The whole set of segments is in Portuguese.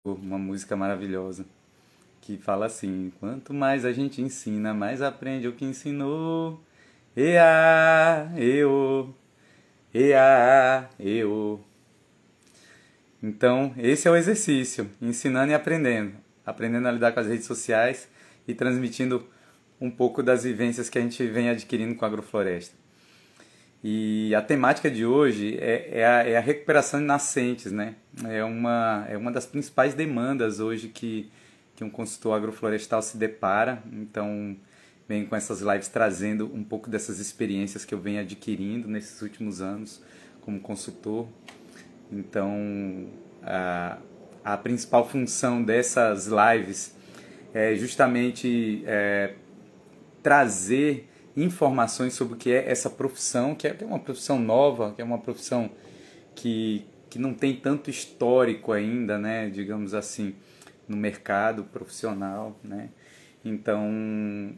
Uma música maravilhosa que fala assim: quanto mais a gente ensina, mais aprende o que ensinou. Ea, eu, ea, eu. Então, esse é o exercício, ensinando e aprendendo, aprendendo a lidar com as redes sociais e transmitindo um pouco das vivências que a gente vem adquirindo com a agrofloresta. E a temática de hoje é a recuperação de nascentes, né? É uma das principais demandas hoje que um consultor agroflorestal se depara. Então, venho com essas lives trazendo um pouco dessas experiências que eu venho adquirindo nesses últimos anos como consultor. Então, a principal função dessas lives é justamente trazer informações sobre o que é essa profissão, que é uma profissão nova, que é uma profissão que não tem tanto histórico ainda, né, digamos assim, no mercado profissional, né? Então,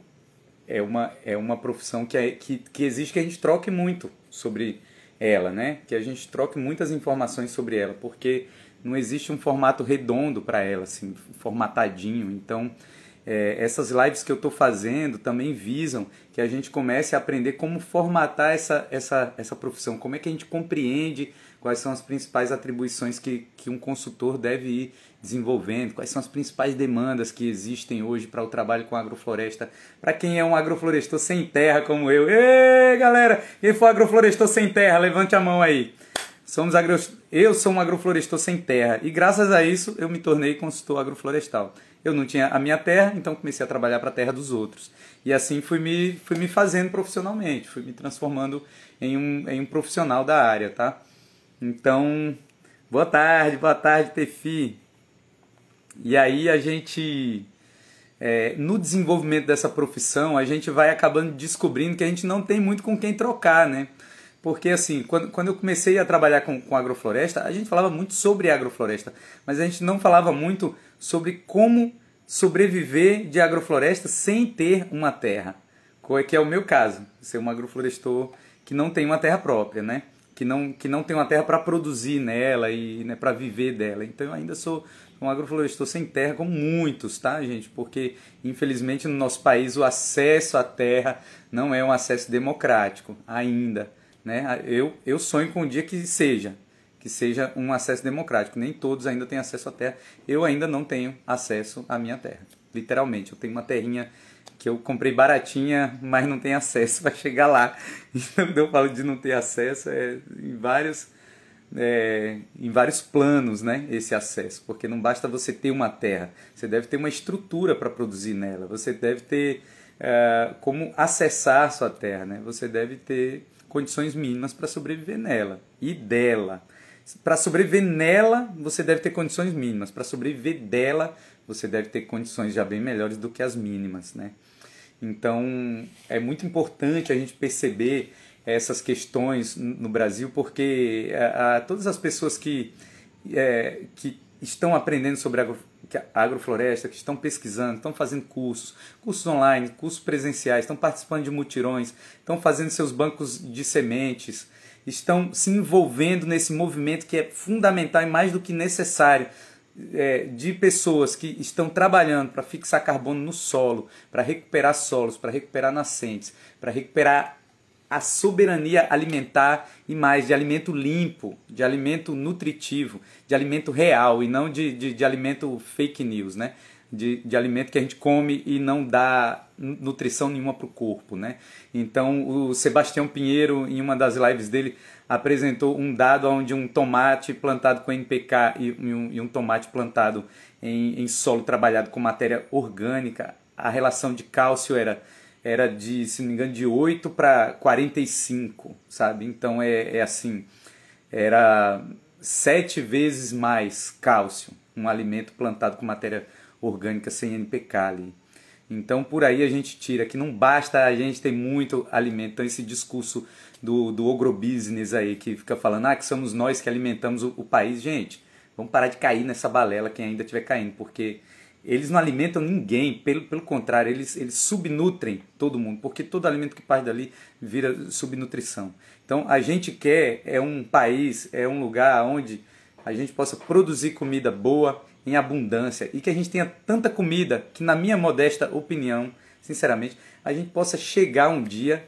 é uma profissão que exige que a gente troque muito sobre ela, né? Que a gente troque muitas informações sobre ela, porque não existe um formato redondo para ela, assim, formatadinho. Então, essas lives que eu estou fazendo também visam que a gente comece a aprender como formatar essa profissão, como é que a gente compreende quais são as principais atribuições que um consultor deve ir desenvolvendo, quais são as principais demandas que existem hoje para o trabalho com agrofloresta, para quem é um agroflorestor sem terra como eu. Ê, galera, quem for agroflorestor sem terra, levante a mão aí. Eu sou um agroflorestor sem terra e graças a isso eu me tornei consultor agroflorestal. Eu não tinha a minha terra, então comecei a trabalhar para a terra dos outros. E assim fui me fazendo profissionalmente, fui me transformando em um profissional da área, tá? Então, boa tarde, Tefi. E aí a gente, no desenvolvimento dessa profissão, a gente vai acabando descobrindo que a gente não tem muito com quem trocar, né? Porque assim, quando eu comecei a trabalhar com agrofloresta, a gente falava muito sobre agrofloresta, mas a gente não falava muito sobre como sobreviver de agrofloresta sem ter uma terra. Que é o meu caso, ser um agroflorestor que não tem uma terra própria, né? Que não tem uma terra para produzir nela e, né, para viver dela. Então eu ainda sou um agroflorestor sem terra, como muitos, tá, gente? Porque infelizmente no nosso país o acesso à terra não é um acesso democrático ainda, né? Eu sonho com um dia que seja um acesso democrático. Nem todos ainda têm acesso à terra. Eu ainda não tenho acesso à minha terra. Literalmente, eu tenho uma terrinha que eu comprei baratinha, mas não tenho acesso para chegar lá. Então, quando eu falo de não ter acesso, em vários planos, né, esse acesso, porque não basta você ter uma terra, você deve ter uma estrutura para produzir nela, você deve ter como acessar a sua terra, né? Você deve ter condições mínimas para sobreviver nela e dela. Para sobreviver nela, você deve ter condições mínimas. Para sobreviver dela, você deve ter condições já bem melhores do que as mínimas, né? Então, é muito importante a gente perceber essas questões no Brasil, porque todas as pessoas que estão aprendendo sobre a agrofloresta, que estão pesquisando, estão fazendo cursos online, cursos presenciais, estão participando de mutirões, estão fazendo seus bancos de sementes, estão se envolvendo nesse movimento que é fundamental e mais do que necessário, de pessoas que estão trabalhando para fixar carbono no solo, para recuperar solos, para recuperar nascentes, para recuperar a soberania alimentar e mais de alimento limpo, de alimento nutritivo, de alimento real e não de alimento fake news, né? De alimento que a gente come e não dá nutrição nenhuma para o corpo, né? Então o Sebastião Pinheiro, em uma das lives dele, apresentou um dado onde um tomate plantado com NPK e um tomate plantado em solo trabalhado com matéria orgânica, a relação de cálcio era de, se não me engano, de 8 para 45, sabe? Então é assim, era 7 vezes mais cálcio, um alimento plantado com matéria orgânica sem NPK ali. Então por aí a gente tira que não basta a gente ter muito alimento. Então esse discurso do agrobusiness aí, que fica falando que somos nós que alimentamos o país. Gente, vamos parar de cair nessa balela quem ainda estiver caindo, porque eles não alimentam ninguém, pelo contrário, eles subnutrem todo mundo, porque todo alimento que parte dali vira subnutrição. Então a gente quer um país, um lugar onde a gente possa produzir comida boa em abundância e que a gente tenha tanta comida que, na minha modesta opinião, sinceramente, a gente possa chegar um dia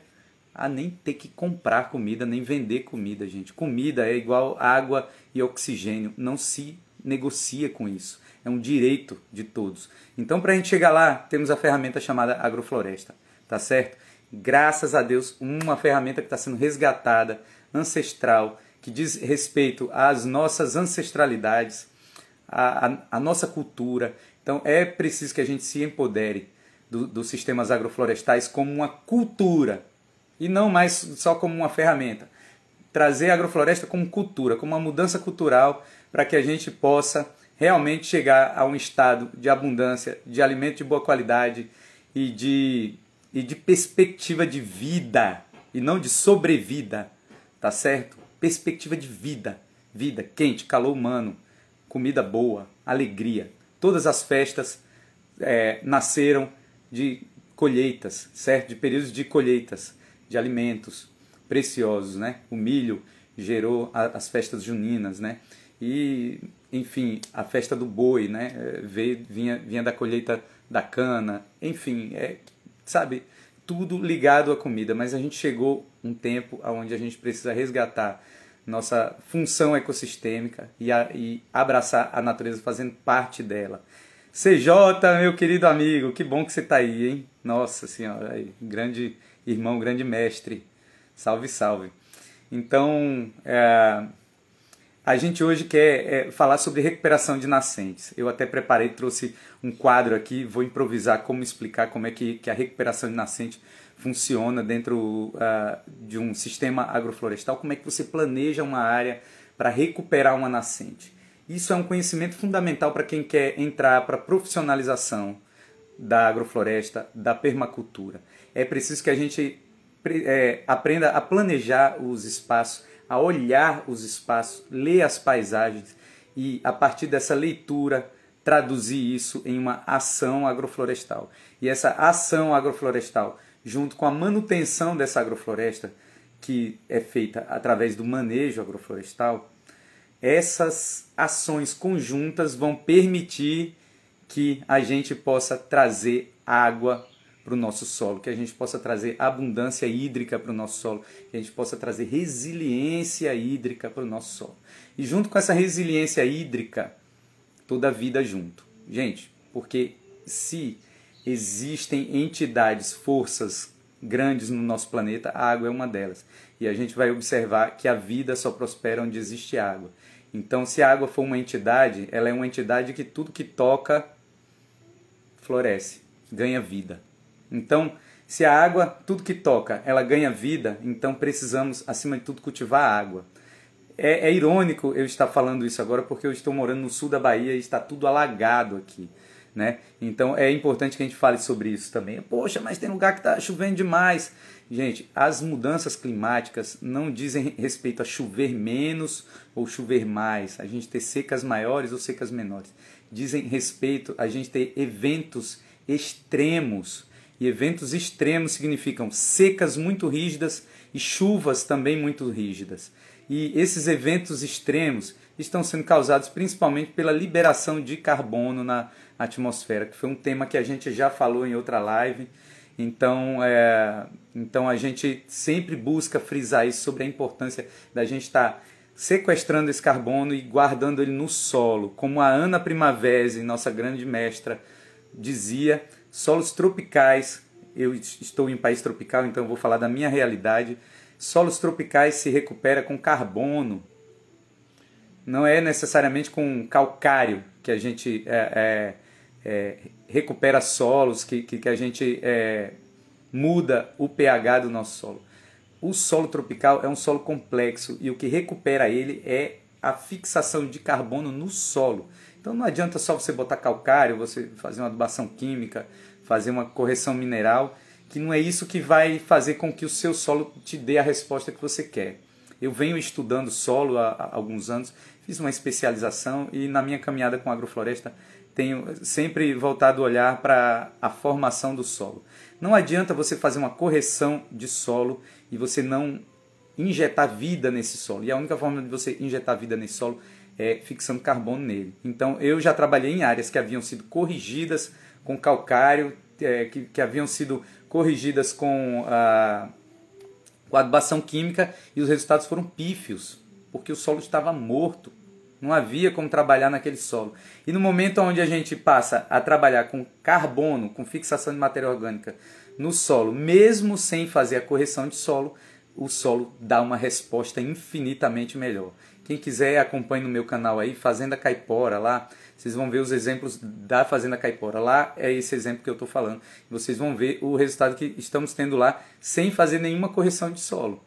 a nem ter que comprar comida, nem vender comida, gente. Comida é igual água e oxigênio, não se negocia com isso. É um direito de todos. Então, para a gente chegar lá, temos a ferramenta chamada agrofloresta, tá certo? Graças a Deus, uma ferramenta que está sendo resgatada, ancestral, que diz respeito às nossas ancestralidades, à nossa cultura. Então, é preciso que a gente se empodere dos sistemas agroflorestais como uma cultura, e não mais só como uma ferramenta. Trazer a agrofloresta como cultura, como uma mudança cultural, para que a gente possa realmente chegar a um estado de abundância, de alimento de boa qualidade e de perspectiva de vida, e não de sobrevida, tá certo? Perspectiva de vida, vida quente, calor humano, comida boa, alegria. Todas as festas nasceram de colheitas, certo? De períodos de colheitas, de alimentos preciosos, né? O milho gerou as festas juninas, né? E, enfim, a festa do boi, né? Vinha da colheita da cana, enfim, sabe? Tudo ligado à comida, mas a gente chegou um tempo onde a gente precisa resgatar nossa função ecossistêmica e abraçar a natureza fazendo parte dela. CJ, meu querido amigo, que bom que você está aí, hein? Nossa Senhora, aí, grande irmão, grande mestre. Salve, salve. Então, a gente hoje quer falar sobre recuperação de nascentes. Eu até preparei, trouxe um quadro aqui, vou improvisar como explicar como é que a recuperação de nascente funciona dentro de um sistema agroflorestal, como é que você planeja uma área para recuperar uma nascente. Isso é um conhecimento fundamental para quem quer entrar para a profissionalização da agrofloresta, da permacultura. É preciso que a gente aprenda a planejar os espaços, a olhar os espaços, ler as paisagens e, a partir dessa leitura, traduzir isso em uma ação agroflorestal. E essa ação agroflorestal, junto com a manutenção dessa agrofloresta, que é feita através do manejo agroflorestal, essas ações conjuntas vão permitir que a gente possa trazer água para o nosso solo, que a gente possa trazer abundância hídrica para o nosso solo, que a gente possa trazer resiliência hídrica para o nosso solo. E junto com essa resiliência hídrica, toda a vida junto. Gente, porque se existem entidades, forças grandes no nosso planeta, a água é uma delas. E a gente vai observar que a vida só prospera onde existe água. Então, se a água for uma entidade, ela é uma entidade que tudo que toca floresce, ganha vida. Então, se a água, tudo que toca, ela ganha vida, então precisamos, acima de tudo, cultivar a água. É irônico eu estar falando isso agora porque eu estou morando no sul da Bahia e está tudo alagado aqui, né? Então é importante que a gente fale sobre isso também. Poxa, mas tem lugar que está chovendo demais. Gente, as mudanças climáticas não dizem respeito a chover menos ou chover mais, a gente ter secas maiores ou secas menores. Dizem respeito a gente ter eventos extremos. E eventos extremos significam secas muito rígidas e chuvas também muito rígidas. E esses eventos extremos estão sendo causados principalmente pela liberação de carbono na atmosfera, que foi um tema que a gente já falou em outra live. Então a gente sempre busca frisar isso sobre a importância da gente estar sequestrando esse carbono e guardando ele no solo. Como a Ana Primavera, nossa grande mestra, dizia, solos tropicais, eu estou em um país tropical, então eu vou falar da minha realidade, solos tropicais se recupera com carbono, não é necessariamente com calcário que a gente recupera solos, que a gente muda o pH do nosso solo. O solo tropical é um solo complexo e o que recupera ele é a fixação de carbono no solo. Então não adianta só você botar calcário, você fazer uma adubação química, fazer uma correção mineral, que não é isso que vai fazer com que o seu solo te dê a resposta que você quer. Eu venho estudando solo há alguns anos, fiz uma especialização e na minha caminhada com a agrofloresta tenho sempre voltado o olhar para a formação do solo. Não adianta você fazer uma correção de solo e você não injetar vida nesse solo. E a única forma de você injetar vida nesse solo fixando carbono nele. Então eu já trabalhei em áreas que haviam sido corrigidas com calcário, que haviam sido corrigidas com adubação química, e os resultados foram pífios, porque o solo estava morto. Não havia como trabalhar naquele solo. E no momento onde a gente passa a trabalhar com carbono, com fixação de matéria orgânica no solo, mesmo sem fazer a correção de solo, o solo dá uma resposta infinitamente melhor. Quem quiser, acompanhe no meu canal aí, Fazenda Caipora, lá vocês vão ver os exemplos da Fazenda Caipora. Lá é esse exemplo que eu estou falando. Vocês vão ver o resultado que estamos tendo lá, sem fazer nenhuma correção de solo.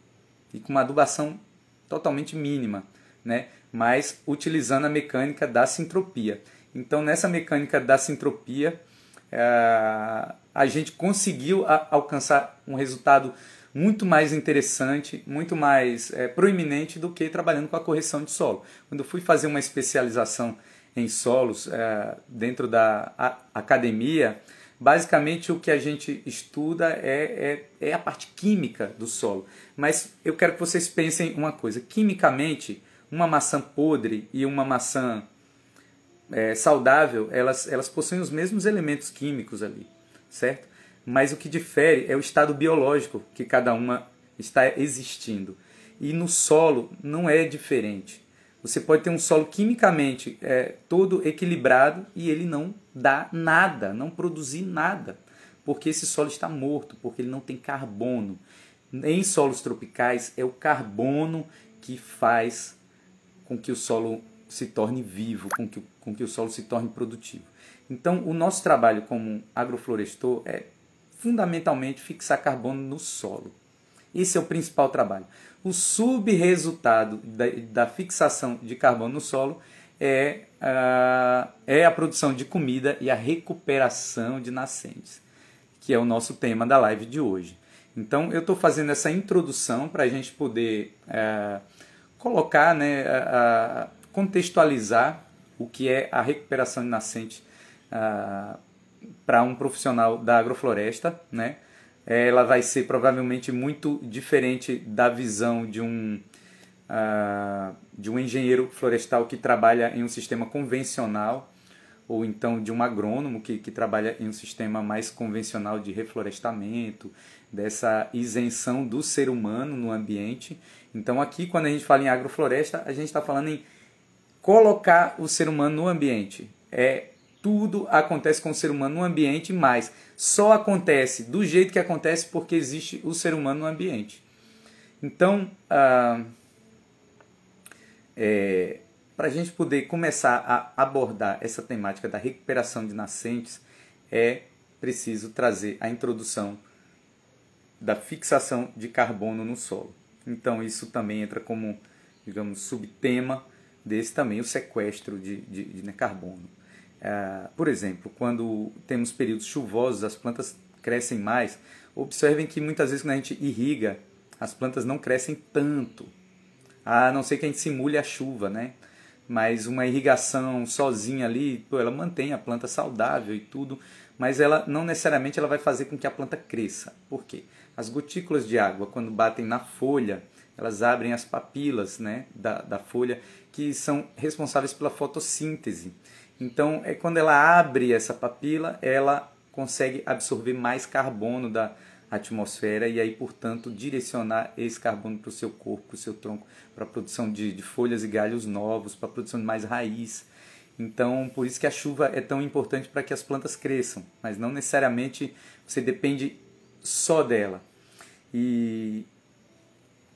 E com uma adubação totalmente mínima, né? Mas utilizando a mecânica da sintropia. Então, nessa mecânica da sintropia, a gente conseguiu alcançar um resultado muito mais interessante, muito mais proeminente do que trabalhando com a correção de solo. Quando eu fui fazer uma especialização em solos dentro da academia, basicamente o que a gente estuda é a parte química do solo. Mas eu quero que vocês pensem uma coisa: quimicamente, uma maçã podre e uma maçã saudável, elas possuem os mesmos elementos químicos ali, certo? Mas o que difere é o estado biológico que cada uma está existindo. E no solo não é diferente. Você pode ter um solo quimicamente todo equilibrado e ele não dá nada, não produzir nada, porque esse solo está morto, porque ele não tem carbono. Em solos tropicais é o carbono que faz com que o solo se torne vivo, com que o solo se torne produtivo. Então, o nosso trabalho como agroflorestor é fundamentalmente fixar carbono no solo. Esse é o principal trabalho. O subresultado da fixação de carbono no solo é a produção de comida e a recuperação de nascentes, que é o nosso tema da live de hoje. Então, eu estou fazendo essa introdução para a gente poder colocar, né, contextualizar o que é a recuperação de nascente para um profissional da agrofloresta, né? Ela vai ser provavelmente muito diferente da visão de um engenheiro florestal que trabalha em um sistema convencional, ou então de um agrônomo que trabalha em um sistema mais convencional de reflorestamento, dessa isenção do ser humano no ambiente. Então aqui, quando a gente fala em agrofloresta, a gente está falando em colocar o ser humano no ambiente. Tudo acontece com o ser humano no ambiente, mas só acontece do jeito que acontece porque existe o ser humano no ambiente. Então, para a gente poder começar a abordar essa temática da recuperação de nascentes, é preciso trazer a introdução da fixação de carbono no solo. Então, isso também entra como, digamos, subtema desse também, o sequestro de carbono. Por exemplo, quando temos períodos chuvosos, as plantas crescem mais. Observem que muitas vezes quando a gente irriga, as plantas não crescem tanto, a não ser que a gente simule a chuva, né? Mas uma irrigação sozinha ali, ela mantém a planta saudável e tudo, mas ela não necessariamente ela vai fazer com que a planta cresça. Por quê? As gotículas de água, quando batem na folha, elas abrem as papilas, né, da folha, que são responsáveis pela fotossíntese. Então, quando ela abre essa papila, ela consegue absorver mais carbono da atmosfera e aí, portanto, direcionar esse carbono para o seu corpo, para o seu tronco, para a produção de folhas e galhos novos, para a produção de mais raiz. Então, por isso que a chuva é tão importante para que as plantas cresçam, mas não necessariamente você depende só dela. E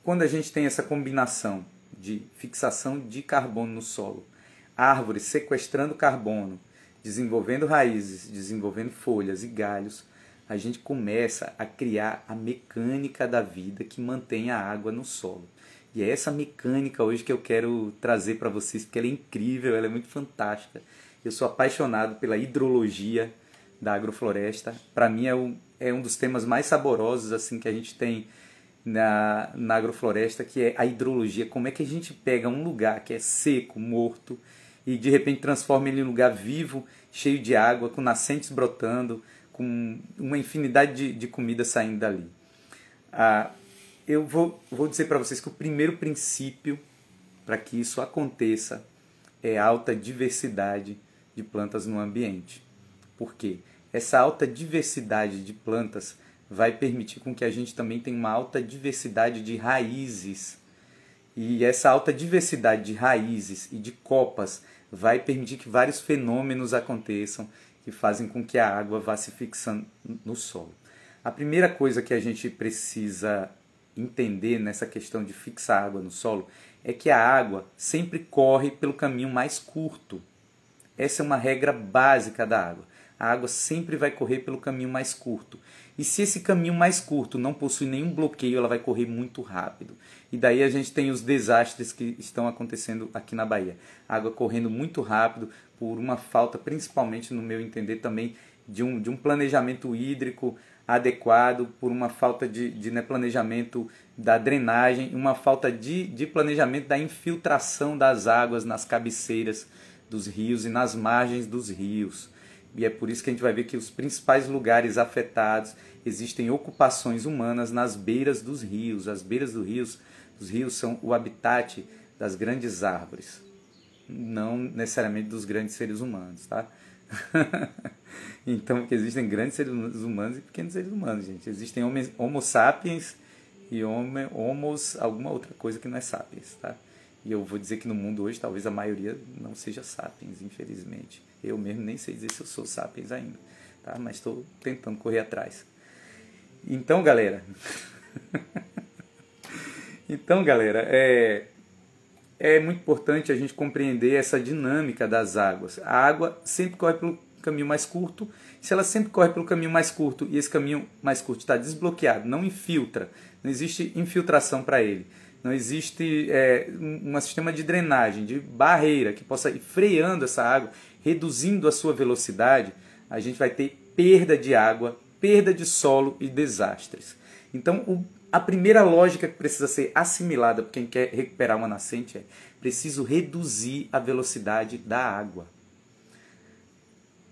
quando a gente tem essa combinação de fixação de carbono no solo, árvores sequestrando carbono, desenvolvendo raízes, desenvolvendo folhas e galhos, a gente começa a criar a mecânica da vida que mantém a água no solo. E é essa mecânica hoje que eu quero trazer para vocês, porque ela é incrível, ela é muito fantástica. Eu sou apaixonado pela hidrologia da agrofloresta. Para mim é um dos temas mais saborosos assim que a gente tem na agrofloresta, que é a hidrologia. Como é que a gente pega um lugar que é seco, morto, e de repente transforma ele em um lugar vivo, cheio de água, com nascentes brotando, com uma infinidade de comida saindo dali. Eu vou dizer para vocês que o primeiro princípio para que isso aconteça é alta diversidade de plantas no ambiente. Por quê? Essa alta diversidade de plantas vai permitir com que a gente também tenha uma alta diversidade de raízes. E essa alta diversidade de raízes e de copas vai permitir que vários fenômenos aconteçam que fazem com que a água vá se fixando no solo. A primeira coisa que a gente precisa entender nessa questão de fixar água no solo é que a água sempre corre pelo caminho mais curto. Essa é uma regra básica da água. A água sempre vai correr pelo caminho mais curto. E se esse caminho mais curto não possui nenhum bloqueio, ela vai correr muito rápido. E daí a gente tem os desastres que estão acontecendo aqui na Bahia. A água correndo muito rápido por uma falta, principalmente no meu entender também, de um planejamento hídrico adequado, por uma falta de planejamento da drenagem, uma falta de planejamento da infiltração das águas nas cabeceiras dos rios e nas margens dos rios. E é por isso que a gente vai ver que os principais lugares afetados existem ocupações humanas nas beiras dos rios. As beiras dos rios são o habitat das grandes árvores, não necessariamente dos grandes seres humanos, tá? Então, porque existem grandes seres humanos e pequenos seres humanos, gente. Existem homo sapiens e homos, alguma outra coisa que não é sapiens, tá? E eu vou dizer que no mundo hoje talvez a maioria não seja sapiens, infelizmente. Eu mesmo nem sei dizer se eu sou sapiens ainda, tá? Mas estou tentando correr atrás. Então, galera, é muito importante a gente compreender essa dinâmica das águas. A água sempre corre pelo caminho mais curto. Se ela sempre corre pelo caminho mais curto e esse caminho mais curto está desbloqueado, não infiltra, não existe infiltração para ele, não existe um sistema de drenagem, de barreira que possa ir freando essa água, reduzindo a sua velocidade, a gente vai ter perda de água, perda de solo e desastres. Então, a primeira lógica que precisa ser assimilada por quem quer recuperar uma nascente é: preciso reduzir a velocidade da água.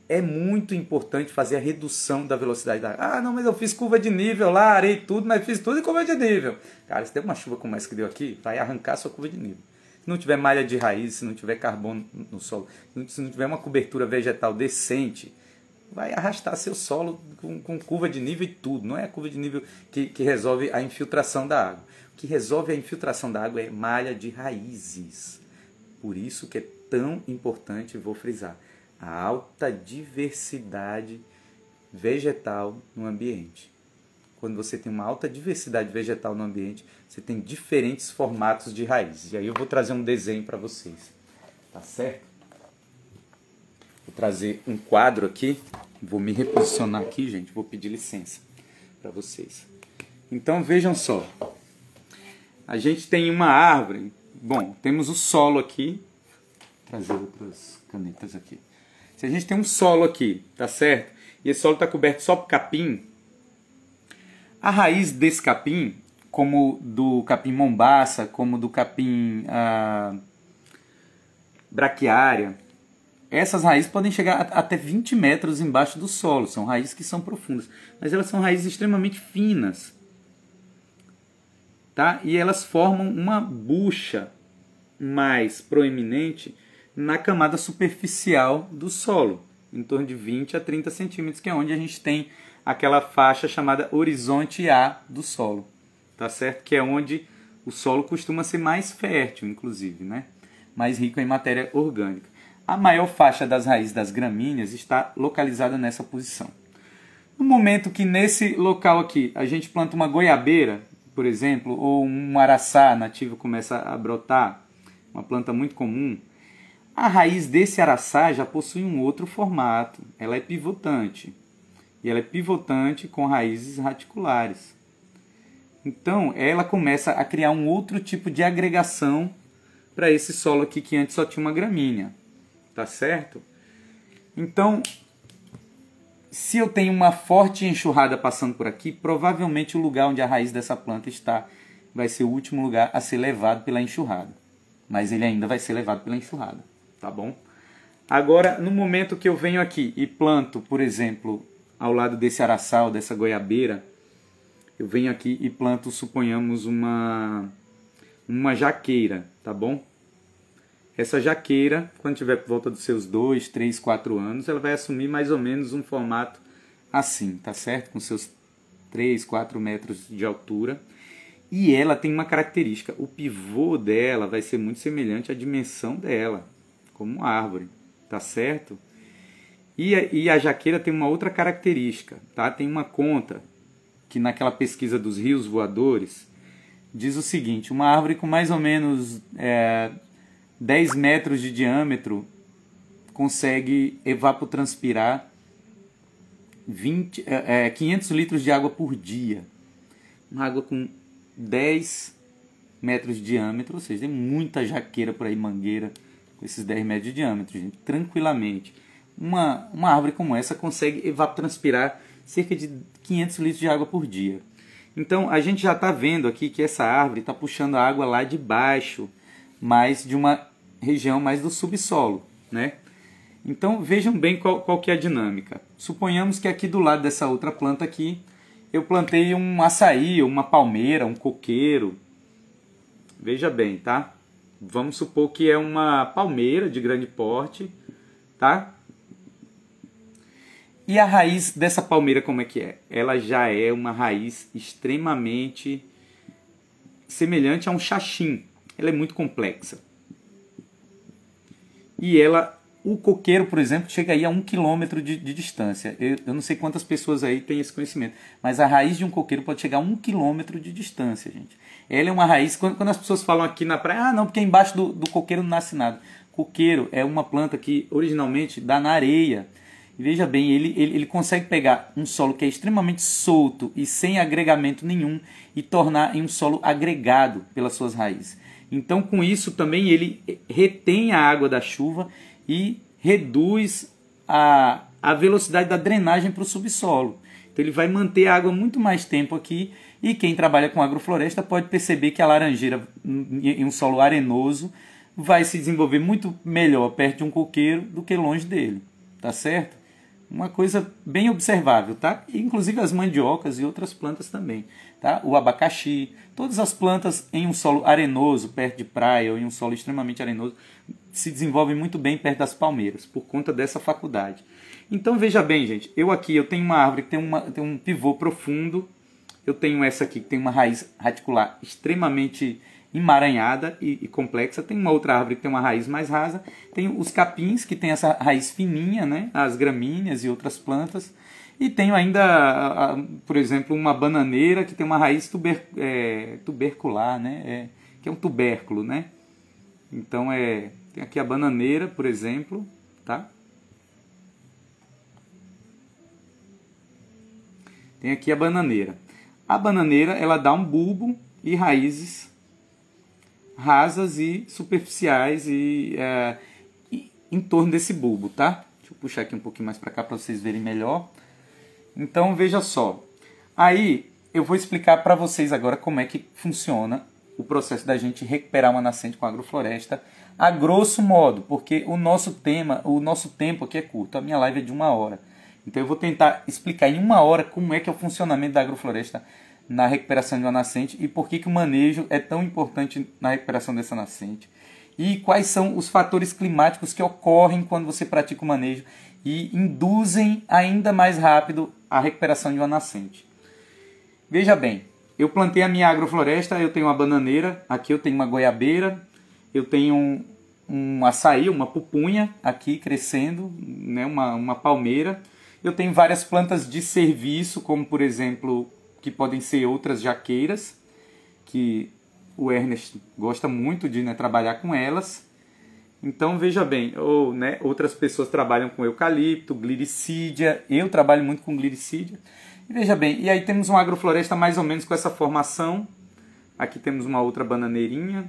É muito importante fazer a redução da velocidade da água. Ah, não, mas eu fiz curva de nível lá, arei tudo, mas fiz tudo em curva de nível. Cara, se der uma chuva como essa que deu aqui, vai arrancar a sua curva de nível. Se não tiver malha de raiz, se não tiver carbono no solo, se não tiver uma cobertura vegetal decente, vai arrastar seu solo com curva de nível e tudo. Não é a curva de nível que resolve a infiltração da água. O que resolve a infiltração da água é malha de raízes. Por isso que é tão importante, vou frisar, a alta diversidade vegetal no ambiente. Quando você tem uma alta diversidade vegetal no ambiente, você tem diferentes formatos de raízes. E aí eu vou trazer um desenho para vocês. Tá certo? Vou trazer um quadro aqui. Vou me reposicionar aqui, gente. Vou pedir licença para vocês. Então vejam só. A gente tem uma árvore. Bom, temos o solo aqui. Vou trazer outras canetas aqui. Se a gente tem um solo aqui, tá certo? E esse solo está coberto só por capim. A raiz desse capim, como do capim mombaça, como do capim braquiária, essas raízes podem chegar até 20 metros embaixo do solo. São raízes que são profundas, mas elas são raízes extremamente finas, tá? E elas formam uma bucha mais proeminente na camada superficial do solo, em torno de 20 a 30 centímetros, que é onde a gente tem aquela faixa chamada horizonte A do solo, tá certo? Que é onde o solo costuma ser mais fértil, inclusive, né? Mais rico em matéria orgânica. A maior faixa das raízes das gramíneas está localizada nessa posição. No momento que nesse local aqui a gente planta uma goiabeira, por exemplo, ou um araçá nativo começa a brotar, uma planta muito comum, a raiz desse araçá já possui um outro formato. Ela é pivotante. E ela é pivotante com raízes radiculares. Então, ela começa a criar um outro tipo de agregação para esse solo aqui que antes só tinha uma gramínea. Tá certo? Então, se eu tenho uma forte enxurrada passando por aqui, provavelmente o lugar onde a raiz dessa planta está vai ser o último lugar a ser levado pela enxurrada. Mas ele ainda vai ser levado pela enxurrada. Tá bom? Agora, no momento que eu venho aqui e planto, por exemplo, ao lado desse araçal, dessa goiabeira, eu venho aqui e planto, suponhamos, uma jaqueira, tá bom? essa jaqueira, quando tiver por volta dos seus 2, 3, 4 anos, ela vai assumir mais ou menos um formato assim, tá certo? Com seus 3, 4 metros de altura. E ela tem uma característica, o pivô dela vai ser muito semelhante à dimensão dela, como uma árvore, tá certo? E a jaqueira tem uma outra característica, tá? Tem uma conta que naquela pesquisa dos rios voadores diz o seguinte, uma árvore com mais ou menos 10 metros de diâmetro consegue evapotranspirar 500 litros de água por dia. Uma água com 10 metros de diâmetro, ou seja, tem muita jaqueira por aí, mangueira, com esses 10 metros de diâmetro, gente, tranquilamente. Uma árvore como essa consegue evapotranspirar cerca de 500 litros de água por dia. Então, a gente já está vendo aqui que essa árvore está puxando a água lá de baixo, mais de uma região mais do subsolo, né? Então, vejam bem qual que é a dinâmica. Suponhamos que aqui do lado dessa outra planta aqui, eu plantei um açaí, uma palmeira, um coqueiro. Veja bem, tá? Vamos supor que é uma palmeira de grande porte, tá? E a raiz dessa palmeira como é que é? Ela já é uma raiz extremamente semelhante a um xaxim. Ela é muito complexa. E o coqueiro, por exemplo, chega aí a 1 quilômetro de distância. Eu não sei quantas pessoas aí têm esse conhecimento, mas a raiz de um coqueiro pode chegar a 1 quilômetro de distância, gente. Ela é uma raiz, quando as pessoas falam aqui na praia, não, porque embaixo do coqueiro não nasce nada. Coqueiro é uma planta que originalmente dá na areia. E veja bem, ele consegue pegar um solo que é extremamente solto e sem agregamento nenhum e tornar em um solo agregado pelas suas raízes. Então, com isso também ele retém a água da chuva e reduz a velocidade da drenagem para o subsolo. Então ele vai manter a água muito mais tempo aqui e quem trabalha com agrofloresta pode perceber que a laranjeira em um solo arenoso vai se desenvolver muito melhor perto de um coqueiro do que longe dele, tá certo? Uma coisa bem observável, tá? Inclusive as mandiocas e outras plantas também, tá? O abacaxi, todas as plantas em um solo arenoso, perto de praia ou em um solo extremamente arenoso, se desenvolvem muito bem perto das palmeiras, por conta dessa faculdade. Então veja bem, gente, eu tenho uma árvore que tem um pivô profundo, eu tenho essa aqui que tem uma raiz radicular extremamente emaranhada e complexa, tem uma outra árvore que tem uma raiz mais rasa, tem os capins que tem essa raiz fininha, né? As gramíneas e outras plantas, e tenho ainda, por exemplo, uma bananeira que tem uma raiz tubercular, né? Que é um tubérculo, né? Então tem aqui a bananeira, por exemplo, tá? Tem aqui a bananeira. A bananeira, ela dá um bulbo e raízes rasas e superficiais e em torno desse bulbo, tá? Deixa eu puxar aqui um pouquinho mais para cá para vocês verem melhor. Então, veja só. Aí, eu vou explicar para vocês agora como é que funciona o processo da gente recuperar uma nascente com agrofloresta, a grosso modo, porque o nosso tempo aqui é curto, a minha live é de 1 hora. Então eu vou tentar explicar em 1 hora como é que é o funcionamento da agrofloresta na recuperação de uma nascente e por que o manejo é tão importante na recuperação dessa nascente. E quais são os fatores climáticos que ocorrem quando você pratica o manejo e induzem ainda mais rápido a recuperação de uma nascente. Veja bem, eu plantei a minha agrofloresta, eu tenho uma bananeira, aqui eu tenho uma goiabeira, eu tenho um açaí, uma pupunha aqui crescendo, né, uma palmeira. Eu tenho várias plantas de serviço, como por exemplo, que podem ser outras jaqueiras, que o Ernest gosta muito de trabalhar com elas. Então veja bem, outras pessoas trabalham com eucalipto, gliricídia, eu trabalho muito com gliricídia. E veja bem, e aí temos uma agrofloresta mais ou menos com essa formação. Aqui temos uma outra bananeirinha,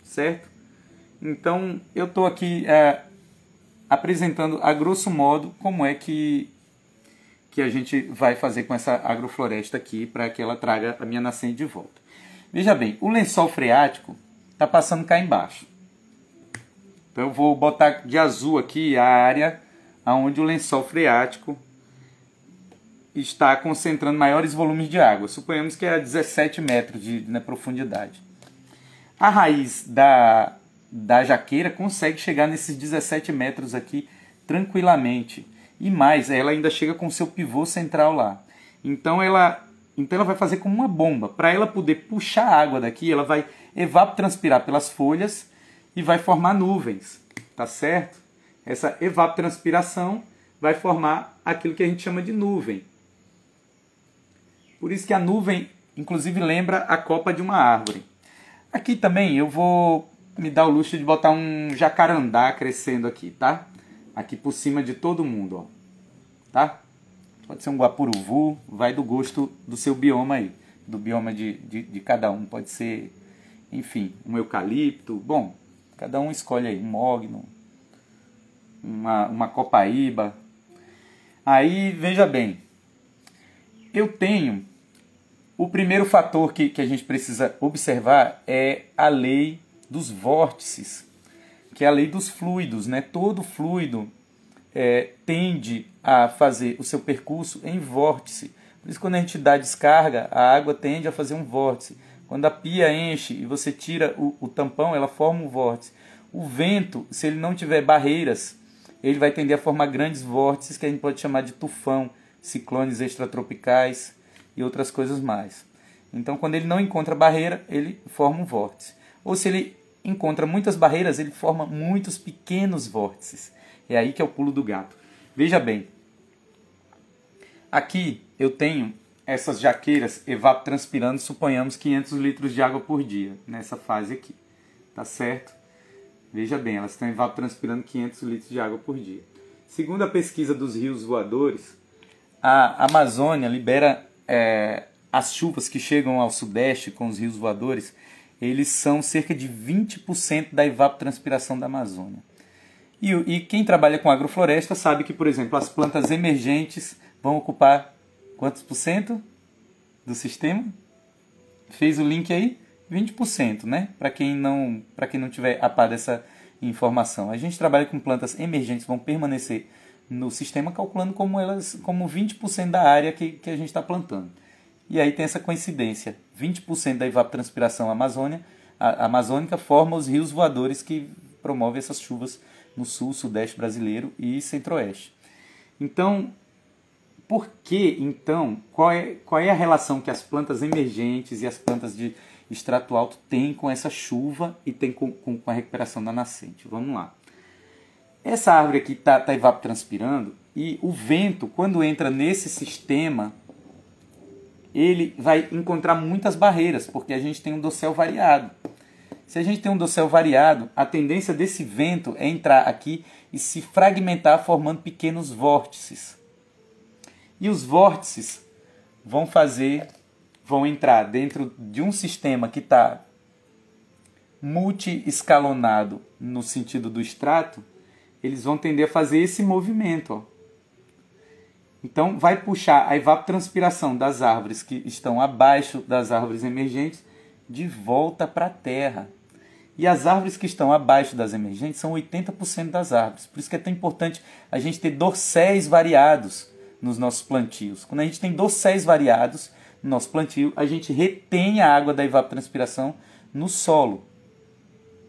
certo? Então eu estou aqui apresentando a grosso modo como é que a gente vai fazer com essa agrofloresta aqui para que ela traga a minha nascente de volta. Veja bem, o lençol freático está passando cá embaixo. Então eu vou botar de azul aqui a área onde o lençol freático está concentrando maiores volumes de água. Suponhamos que é a 17 metros de profundidade. A raiz da da jaqueira consegue chegar nesses 17 metros aqui tranquilamente. E mais, ela ainda chega com o seu pivô central lá. Então ela vai fazer como uma bomba. Para ela poder puxar a água daqui, ela vai evapotranspirar pelas folhas e vai formar nuvens, tá certo? Essa evapotranspiração vai formar aquilo que a gente chama de nuvem. Por isso que a nuvem, inclusive, lembra a copa de uma árvore. Aqui também eu vou me dar o luxo de botar um jacarandá crescendo aqui, tá? Aqui por cima de todo mundo, ó. Tá? Pode ser um guapuruvu, vai do gosto do seu bioma aí, do bioma de cada um. Pode ser, enfim, um eucalipto. Bom, cada um escolhe aí, um mogno, uma copaíba. Aí, veja bem, eu tenho... O primeiro fator que a gente precisa observar é a lei dos vórtices, que é a lei dos fluidos, né? Todo fluido tende a fazer o seu percurso em vórtice. Por isso, quando a gente dá descarga, a água tende a fazer um vórtice. Quando a pia enche e você tira o tampão, ela forma um vórtice. O vento, se ele não tiver barreiras, ele vai tender a formar grandes vórtices que a gente pode chamar de tufão, ciclones extratropicais e outras coisas mais. Então, quando ele não encontra barreira, ele forma um vórtice. Ou se ele encontra muitas barreiras, ele forma muitos pequenos vórtices. É aí que é o pulo do gato. Veja bem, aqui eu tenho essas jaqueiras evapotranspirando, suponhamos 500 litros de água por dia, nessa fase aqui, tá certo? Veja bem, elas estão evapotranspirando 500 litros de água por dia. Segundo a pesquisa dos rios voadores, a Amazônia libera as chuvas que chegam ao sudeste com os rios voadores, eles são cerca de 20% da evapotranspiração da Amazônia. E quem trabalha com agrofloresta sabe que, por exemplo, as plantas emergentes vão ocupar quantos por cento do sistema? Fez o link aí? 20%, né? Para quem não tiver a par dessa informação. A gente trabalha com plantas emergentes, vão permanecer no sistema, calculando como 20% da área que a gente está plantando. E aí tem essa coincidência. 20% da evapotranspiração amazônica forma os rios voadores que promovem essas chuvas no sul, sudeste brasileiro e centro-oeste. Então, qual é a relação que as plantas emergentes e as plantas de extrato alto têm com essa chuva e tem com a recuperação da nascente? Vamos lá. Essa árvore aqui está evapotranspirando e o vento, quando entra nesse sistema, ele vai encontrar muitas barreiras, porque a gente tem um dossel variado. Se a gente tem um dossel variado, a tendência desse vento é entrar aqui e se fragmentar formando pequenos vórtices. E os vórtices vão entrar dentro de um sistema que está multi-escalonado no sentido do extrato, eles vão tender a fazer esse movimento. Ó. Então vai puxar a evapotranspiração das árvores que estão abaixo das árvores emergentes de volta para a terra. E as árvores que estão abaixo das emergentes são 80% das árvores. Por isso que é tão importante a gente ter dorséis variados nos nossos plantios. Quando a gente tem dorséis variados no nosso plantio, a gente retém a água da evapotranspiração no solo.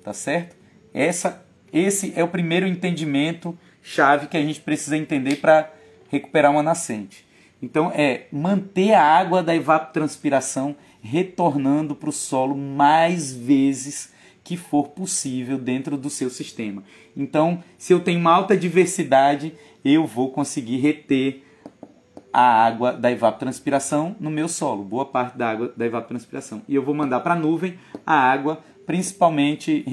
Tá certo? Esse é o primeiro entendimento chave que a gente precisa entender para recuperar uma nascente. Então, manter a água da evapotranspiração retornando para o solo mais vezes que for possível dentro do seu sistema. Então, se eu tenho uma alta diversidade, eu vou conseguir reter a água da evapotranspiração no meu solo, boa parte da água da evapotranspiração. E eu vou mandar para a nuvem a água, principalmente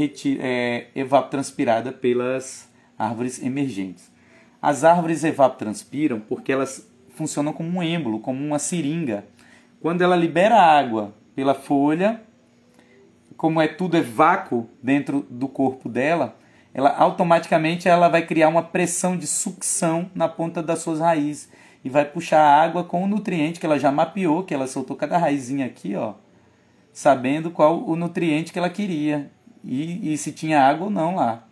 evapotranspirada pelas árvores emergentes. As árvores evapotranspiram porque elas funcionam como um êmbolo, como uma seringa. Quando ela libera água pela folha, como tudo é vácuo dentro do corpo dela, ela automaticamente vai criar uma pressão de sucção na ponta das suas raízes e vai puxar a água com o nutriente que ela já mapeou, que ela soltou cada raizinha aqui, ó, sabendo qual o nutriente que ela queria e se tinha água ou não lá.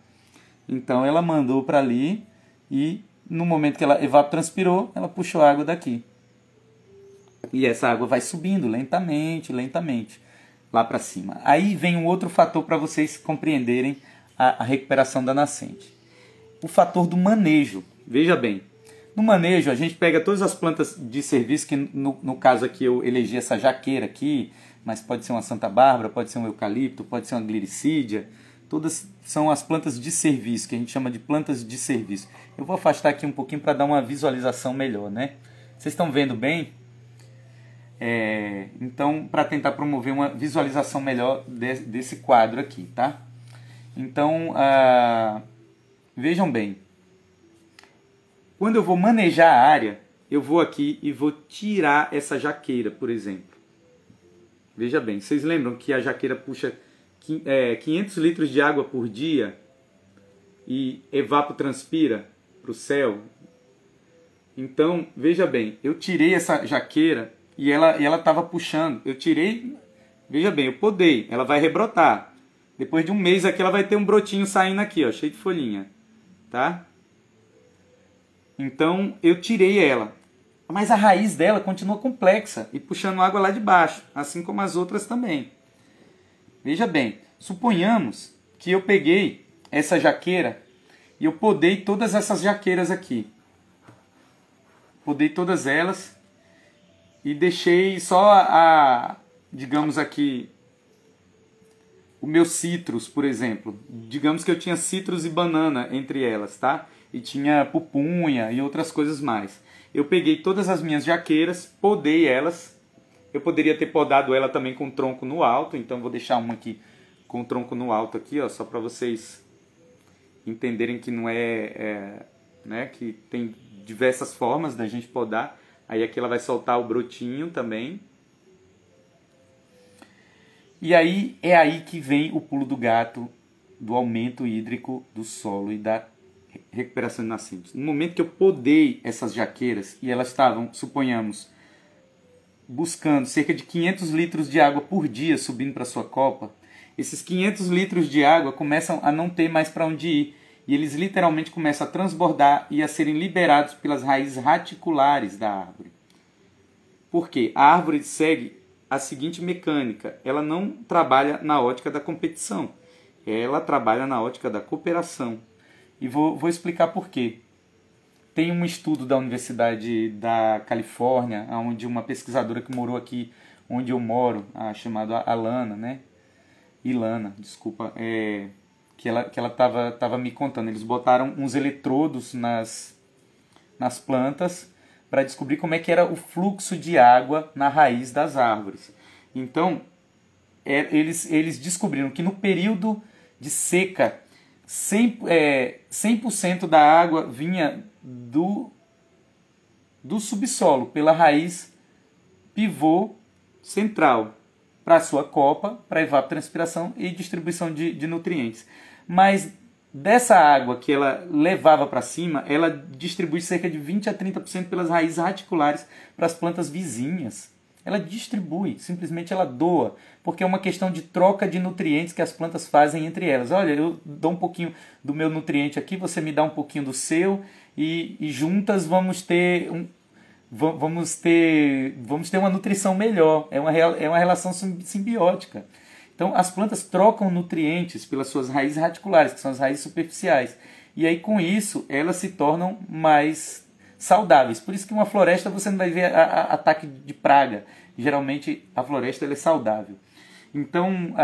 Então ela mandou para ali e no momento que ela evapotranspirou, ela puxou a água daqui. E essa água vai subindo lentamente, lá para cima. Aí vem um outro fator para vocês compreenderem a recuperação da nascente. O fator do manejo. Veja bem, no manejo a gente pega todas as plantas de serviço, que no caso aqui eu elegi essa jaqueira aqui, mas pode ser uma Santa Bárbara, pode ser um eucalipto, pode ser uma glicídia. Todas são as plantas de serviço, que a gente chama de plantas de serviço. Eu vou afastar aqui um pouquinho para dar uma visualização melhor, né? Vocês estão vendo bem? Então, para tentar promover uma visualização melhor desse quadro aqui, tá? Então, vejam bem. Quando eu vou manejar a área, eu vou aqui e vou tirar essa jaqueira, por exemplo. Veja bem, vocês lembram que a jaqueira puxa 500 litros de água por dia e evapotranspira para o céu? Então, veja bem, eu tirei essa jaqueira e ela estava puxando. Eu tirei, veja bem, eu podei, ela vai rebrotar. Depois de um mês aqui ela vai ter um brotinho saindo aqui, ó, cheio de folhinha, tá? Então, eu tirei ela. Mas a raiz dela continua complexa e puxando água lá de baixo, assim como as outras também. Veja bem, suponhamos que eu peguei essa jaqueira e eu podei todas essas jaqueiras aqui. Podei todas elas e deixei só digamos aqui, o meu citros, por exemplo. Digamos que eu tinha citros e banana entre elas, tá? E tinha pupunha e outras coisas mais. Eu peguei todas as minhas jaqueiras, podei elas. Eu poderia ter podado ela também com o tronco no alto, então vou deixar uma aqui com o tronco no alto aqui, ó, só para vocês entenderem que não né, que tem diversas formas da gente podar. Aí aqui ela vai soltar o brotinho também. E aí é aí que vem o pulo do gato do aumento hídrico do solo e da recuperação de nascentes. No momento que eu podei essas jaqueiras e elas estavam, suponhamos, buscando cerca de 500 litros de água por dia subindo para sua copa, esses 500 litros de água começam a não ter mais para onde ir e eles literalmente começam a transbordar e a serem liberados pelas raízes raticulares da árvore. Por quê? A árvore segue a seguinte mecânica: ela não trabalha na ótica da competição, ela trabalha na ótica da cooperação. E vou explicar por quê. Tem um estudo da Universidade da Califórnia, onde uma pesquisadora que morou aqui onde eu moro, chamada Alana, né? Ilana, desculpa, que ela tava me contando. Eles botaram uns eletrodos nas plantas para descobrir como é que era o fluxo de água na raiz das árvores. Então, eles descobriram que no período de seca, 100% da água vinha do subsolo, pela raiz pivô central, para a sua copa, para evapotranspiração e distribuição de nutrientes. Mas dessa água que ela levava para cima, ela distribui cerca de 20 a 30% pelas raízes radiculares para as plantas vizinhas. Ela distribui, simplesmente ela doa, porque é uma questão de troca de nutrientes que as plantas fazem entre elas. Olha, eu dou um pouquinho do meu nutriente aqui, você me dá um pouquinho do seu, e juntas vamos ter uma nutrição melhor. É uma relação simbiótica. Então, as plantas trocam nutrientes pelas suas raízes radiculares, que são as raízes superficiais. E aí, com isso, elas se tornam mais saudáveis. Por isso que uma floresta você não vai ver ataque de praga. Geralmente, a floresta ela é saudável. Então,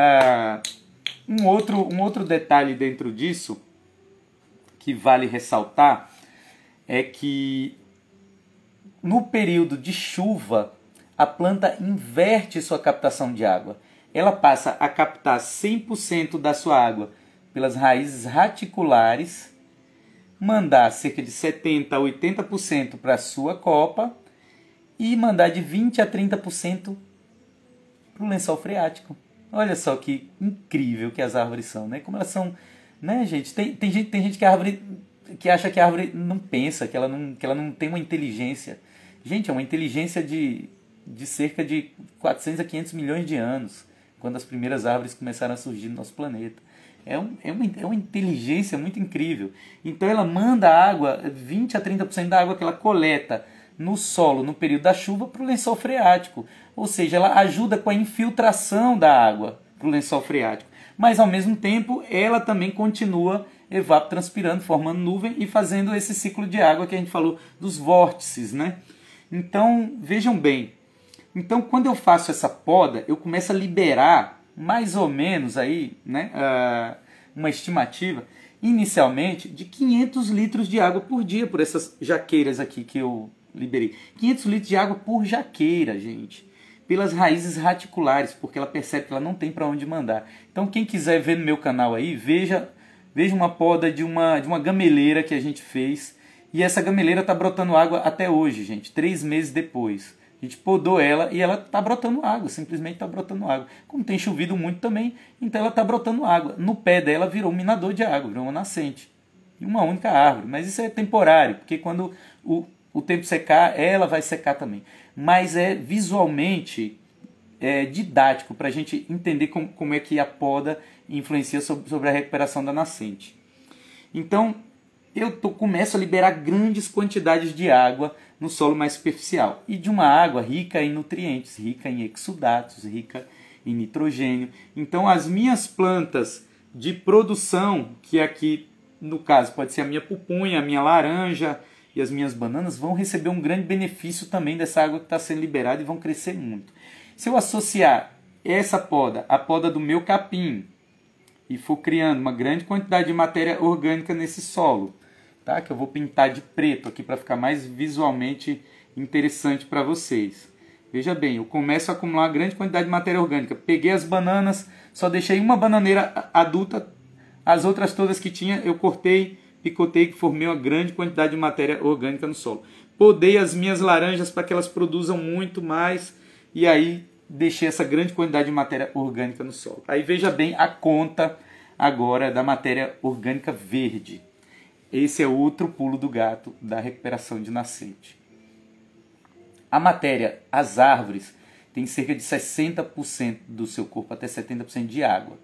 um outro detalhe dentro disso, que vale ressaltar, é que no período de chuva, a planta inverte sua captação de água. Ela passa a captar 100% da sua água pelas raízes radiculares, mandar cerca de 70% a 80% para a sua copa e mandar de 20% a 30% para o lençol freático. Olha só que incrível que as árvores são, né? Como elas são, né, gente? Tem gente que acha que a árvore não pensa, que ela não tem uma inteligência. Gente, é uma inteligência de cerca de 400 a 500 milhões de anos, quando as primeiras árvores começaram a surgir no nosso planeta. É uma inteligência muito incrível. Então ela manda a água, 20 a 30% da água que ela coleta no solo no período da chuva para o lençol freático. Ou seja, ela ajuda com a infiltração da água para o lençol freático. mas ao mesmo tempo ela também continua evapotranspirando, formando nuvem e fazendo esse ciclo de água que a gente falou dos vórtices, né? Então, vejam bem, então quando eu faço essa poda, eu começo a liberar mais ou menos aí, né, uma estimativa, inicialmente, de 500 litros de água por dia, por essas jaqueiras aqui que eu liberei. 500 litros de água por jaqueira, gente. Pelas raízes raticulares, porque ela percebe que ela não tem para onde mandar. Então, quem quiser ver no meu canal aí, veja uma poda de uma gameleira que a gente fez. E essa gameleira está brotando água até hoje, gente, 3 meses depois. A gente podou ela e ela está brotando água, simplesmente está brotando água. Como tem chovido muito também, então ela está brotando água. No pé dela virou um minador de água, virou uma nascente. E uma única árvore. Mas isso é temporário, porque quando o tempo secar, ela vai secar também. Mas é visualmente didático para a gente entender como é que a poda influencia sobre a recuperação da nascente. Então, começo a liberar grandes quantidades de água no solo mais superficial. E de uma água rica em nutrientes, rica em exudatos, rica em nitrogênio. Então, as minhas plantas de produção, que aqui, no caso, pode ser a minha pupunha, a minha laranja e as minhas bananas, vão receber um grande benefício também dessa água que está sendo liberada e vão crescer muito. Se eu associar essa poda à poda do meu capim e for criando uma grande quantidade de matéria orgânica nesse solo, tá? Que eu vou pintar de preto aqui para ficar mais visualmente interessante para vocês. Veja bem, eu começo a acumular uma grande quantidade de matéria orgânica. Peguei as bananas, só deixei uma bananeira adulta, as outras todas que tinha eu cortei, picotei e formei uma grande quantidade de matéria orgânica no solo. Podei as minhas laranjas para que elas produzam muito mais e aí deixei essa grande quantidade de matéria orgânica no solo. Aí veja bem a conta agora da matéria orgânica verde. Esse é outro pulo do gato da recuperação de nascente. A matéria, as árvores, tem cerca de 60% do seu corpo, até 70% de água.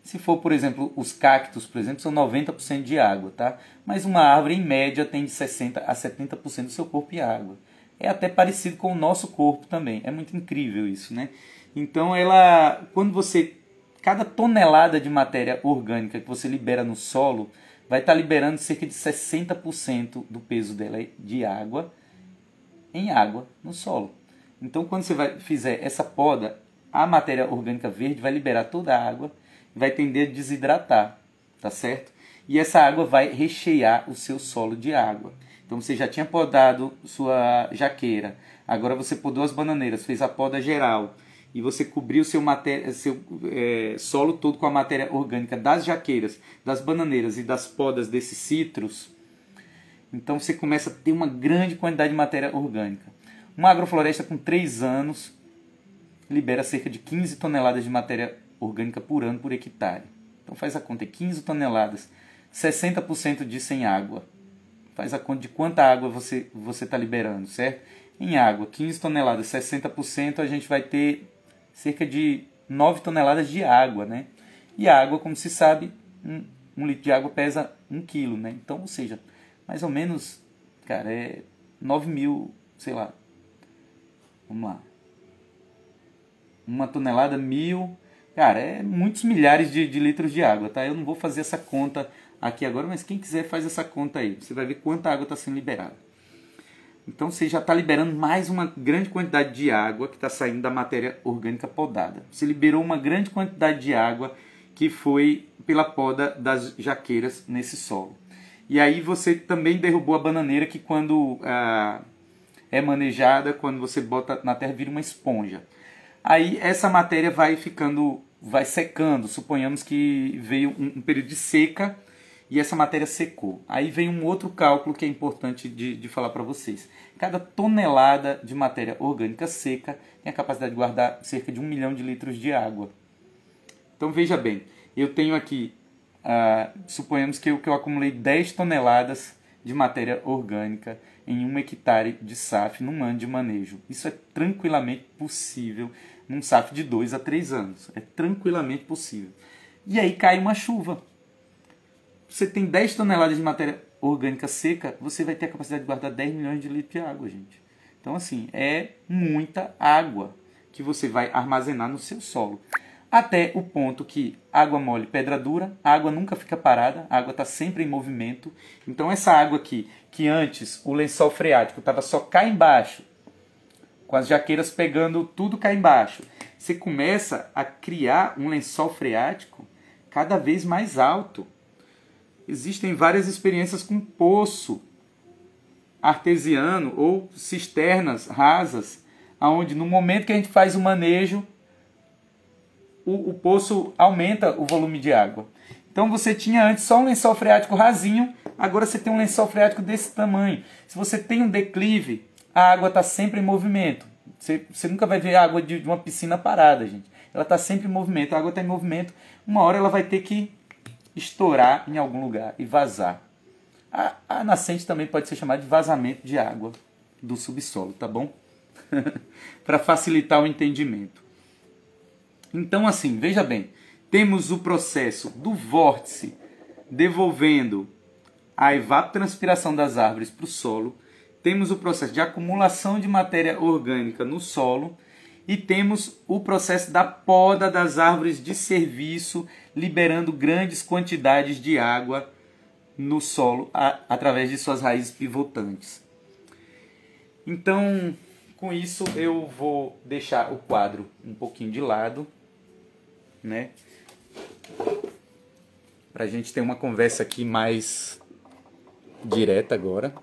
Se for, por exemplo, os cactos, por exemplo, são 90% de água, tá? Mas uma árvore, em média, tem de 60% a 70% do seu corpo em água. É até parecido com o nosso corpo também. É muito incrível isso, né? Então, cada tonelada de matéria orgânica que você libera no solo, vai estar liberando cerca de 60% do peso dela de água em água no solo. Então, quando você fizer essa poda, a matéria orgânica verde vai liberar toda a água e vai tender a desidratar, tá certo? E essa água vai rechear o seu solo de água. Então, você já tinha podado sua jaqueira, agora você podou as bananeiras, fez a poda geral, e você cobriu seu solo todo com a matéria orgânica das jaqueiras, das bananeiras e das podas desses citros, então você começa a ter uma grande quantidade de matéria orgânica. Uma agrofloresta com 3 anos libera cerca de 15 toneladas de matéria orgânica por ano por hectare. Então faz a conta, 15 toneladas, 60% disso em água. Faz a conta de quanta água você está liberando, certo? Em água, 15 toneladas, 60%, a gente vai ter cerca de 9 toneladas de água, né? E a água, como se sabe, um litro de água pesa 1 quilo, né? Então, ou seja, mais ou menos, cara, é 9 mil, sei lá, vamos lá, 1 tonelada, 1000, cara, é muitos milhares de litros de água, tá? Eu não vou fazer essa conta aqui agora, mas quem quiser faz essa conta aí, você vai ver quanta água está sendo liberada. Então você já está liberando mais uma grande quantidade de água que está saindo da matéria orgânica podada. Você liberou uma grande quantidade de água que foi pela poda das jaqueiras nesse solo. E aí você também derrubou a bananeira que quando é manejada, quando você bota na terra, vira uma esponja. Aí essa matéria vai secando. Suponhamos que veio um período de seca e essa matéria secou. Aí vem um outro cálculo que é importante de falar para vocês. Cada tonelada de matéria orgânica seca tem a capacidade de guardar cerca de 1 milhão de litros de água. Então veja bem, eu tenho aqui, suponhamos que eu acumulei 10 toneladas de matéria orgânica em 1 hectare de SAF num ano de manejo. Isso é tranquilamente possível num SAF de 2 a 3 anos. É tranquilamente possível. E aí cai uma chuva. Você tem 10 toneladas de matéria orgânica seca, você vai ter a capacidade de guardar 10 milhões de litros de água, gente. Então, assim, é muita água que você vai armazenar no seu solo. até o ponto que água mole, pedra dura, a água nunca fica parada, a água está sempre em movimento. Então essa água aqui, que antes o lençol freático estava só cá embaixo, com as jaqueiras pegando tudo cá embaixo, você começa a criar um lençol freático cada vez mais alto. Existem várias experiências com poço artesiano ou cisternas rasas, onde no momento que a gente faz o manejo, o poço aumenta o volume de água. Então você tinha antes só um lençol freático rasinho, agora você tem um lençol freático desse tamanho. Se você tem um declive, a água está sempre em movimento. Você nunca vai ver a água de uma piscina parada, gente. Ela está sempre em movimento, a água está em movimento. Uma hora ela vai ter que estourar em algum lugar e vazar. A nascente também pode ser chamada de vazamento de água do subsolo, tá bom? Para facilitar o entendimento. Então, assim, veja bem, temos o processo do vórtice devolvendo a evapotranspiração das árvores para o solo, temos o processo de acumulação de matéria orgânica no solo e temos o processo da poda das árvores de serviço, liberando grandes quantidades de água no solo através de suas raízes pivotantes. Então, com isso eu vou deixar o quadro um pouquinho de lado, né? Para a gente ter uma conversa aqui mais direta agora.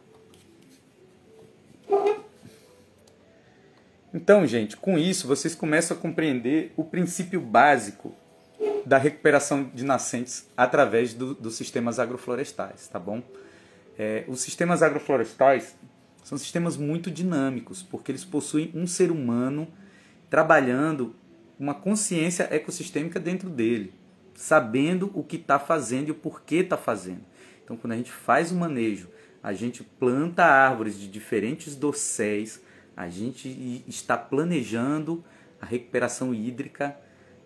Então, gente, com isso vocês começam a compreender o princípio básico da recuperação de nascentes através dos sistemas agroflorestais, tá bom? Os sistemas agroflorestais são sistemas muito dinâmicos, porque eles possuem um ser humano trabalhando uma consciência ecossistêmica dentro dele, sabendo o que está fazendo e o porquê está fazendo. Então, quando a gente faz o manejo, a gente planta árvores de diferentes dosséis, a gente está planejando a recuperação hídrica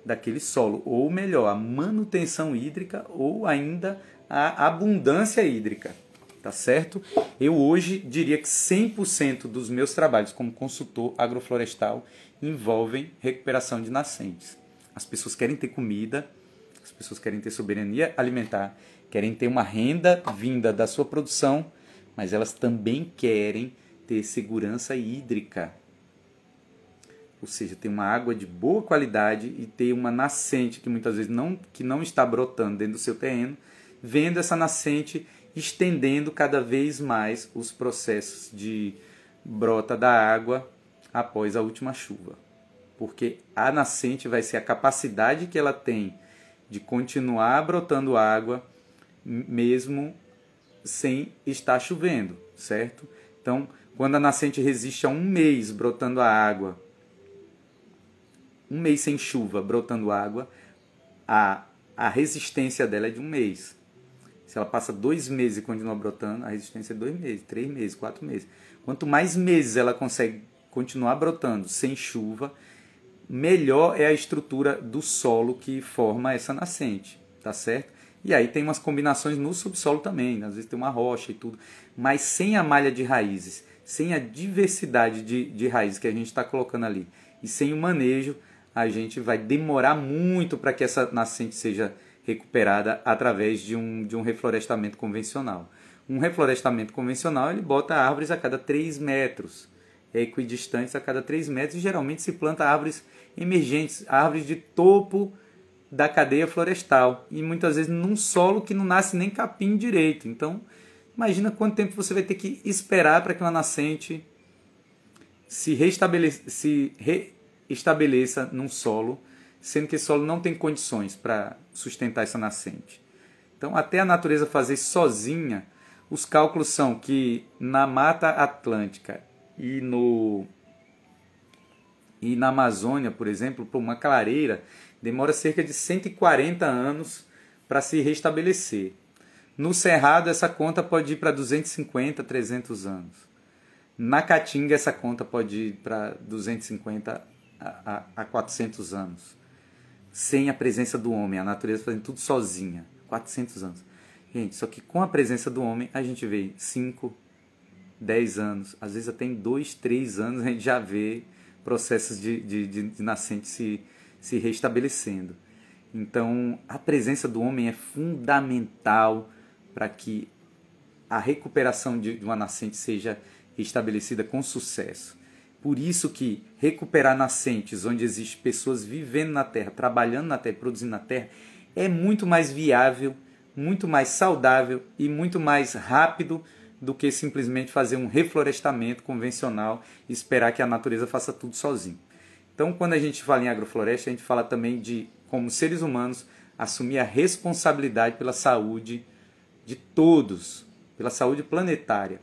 daquele solo, ou melhor, a manutenção hídrica ou ainda a abundância hídrica, tá certo? Eu hoje diria que 100% dos meus trabalhos como consultor agroflorestal envolvem recuperação de nascentes. As pessoas querem ter comida, as pessoas querem ter soberania alimentar, querem ter uma renda vinda da sua produção, mas elas também querem ter segurança hídrica. Ou seja, ter uma água de boa qualidade e ter uma nascente que muitas vezes não está brotando dentro do seu terreno, vendo essa nascente estendendo cada vez mais os processos de brota da água após a última chuva. Porque a nascente vai ser a capacidade que ela tem de continuar brotando água mesmo sem estar chovendo, certo? Então, quando a nascente resiste a um mês brotando a água, um mês sem chuva brotando água, a resistência dela é de um mês. Se ela passa 2 meses e continua brotando, a resistência é 2 meses, 3 meses, 4 meses. Quanto mais meses ela consegue continuar brotando sem chuva, melhor é a estrutura do solo que forma essa nascente, tá certo? E aí tem umas combinações no subsolo também, às vezes tem uma rocha e tudo, mas sem a malha de raízes, sem a diversidade de raízes que a gente está colocando ali, e sem o manejo, a gente vai demorar muito para que essa nascente seja recuperada através de um reflorestamento convencional. Um reflorestamento convencional, ele bota árvores a cada 3 metros, equidistantes a cada 3 metros, e geralmente se planta árvores emergentes, árvores de topo da cadeia florestal, e muitas vezes num solo que não nasce nem capim direito. Então, imagina quanto tempo você vai ter que esperar para que uma nascente se reestabeleça num solo, sendo que esse solo não tem condições para sustentar essa nascente. Então, até a natureza fazer sozinha, os cálculos são que na Mata Atlântica e na Amazônia, por exemplo, para uma clareira, demora cerca de 140 anos para se restabelecer. No Cerrado, essa conta pode ir para 250, 300 anos. Na Caatinga, essa conta pode ir para 250 a 400 anos. Sem a presença do homem, a natureza fazendo tudo sozinha. 400 anos. Gente, só que com a presença do homem, a gente vê 5, 10 anos, às vezes até em 2, 3 anos, a gente já vê processos de nascente se se restabelecendo. Então, a presença do homem é fundamental para que a recuperação de uma nascente seja estabelecida com sucesso. Por isso que recuperar nascentes onde existem pessoas vivendo na terra, trabalhando na terra, produzindo na terra, é muito mais viável, muito mais saudável e muito mais rápido do que simplesmente fazer um reflorestamento convencional e esperar que a natureza faça tudo sozinho. Então, quando a gente fala em agrofloresta, a gente fala também de, como seres humanos, assumir a responsabilidade pela saúde de todos, pela saúde planetária,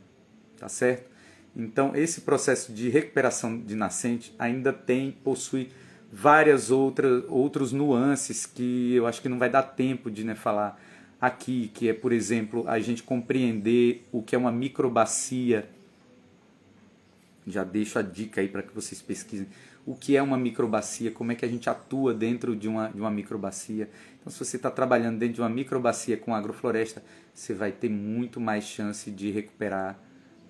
tá certo? Então, esse processo de recuperação de nascente ainda possui várias outros nuances que eu acho que não vai dar tempo de falar aqui, que é, por exemplo, a gente compreender o que é uma microbacia. Já deixo a dica aí para que vocês pesquisem o que é uma microbacia, como é que a gente atua dentro de uma microbacia. Então, se você está trabalhando dentro de uma microbacia com agrofloresta, você vai ter muito mais chance de recuperar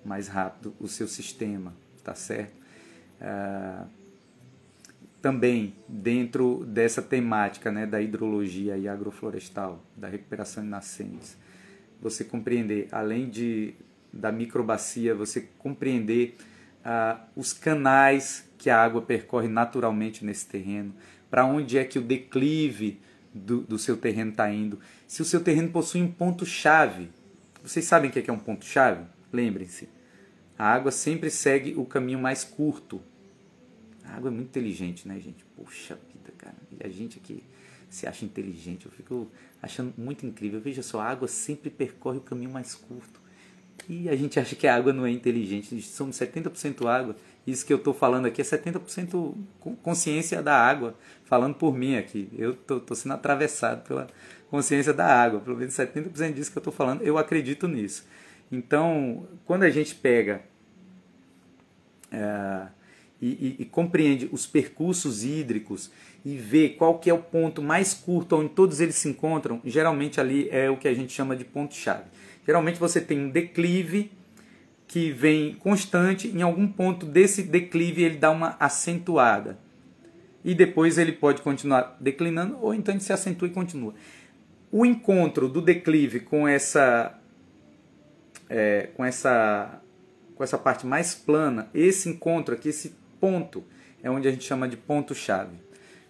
mais rápido o seu sistema, tá certo? Também dentro dessa temática, da hidrologia e agroflorestal, da recuperação de nascentes, você compreender, além da microbacia, você compreender os canais que a água percorre naturalmente nesse terreno, para onde é que o declive do seu terreno está indo. Se o seu terreno possui um ponto-chave, vocês sabem o que é um ponto-chave? Lembrem-se, a água sempre segue o caminho mais curto. A água é muito inteligente, né, gente? Poxa vida, cara. E a gente aqui se acha inteligente. Eu fico achando muito incrível. Veja só, a água sempre percorre o caminho mais curto. E a gente acha que a água não é inteligente. Somos 70% água. Isso que eu estou falando aqui é 70% consciência da água. Falando por mim aqui. Eu estou sendo atravessado pela consciência da água. Pelo menos 70% disso que eu estou falando, eu acredito nisso. Então, quando a gente pega e compreende os percursos hídricos e vê qual que é o ponto mais curto onde todos eles se encontram, geralmente ali é o que a gente chama de ponto-chave. Geralmente você tem um declive que vem constante, em algum ponto desse declive ele dá uma acentuada. E depois ele pode continuar declinando, ou então ele se acentua e continua. O encontro do declive com essa parte mais plana, esse encontro aqui, esse ponto, é onde a gente chama de ponto-chave.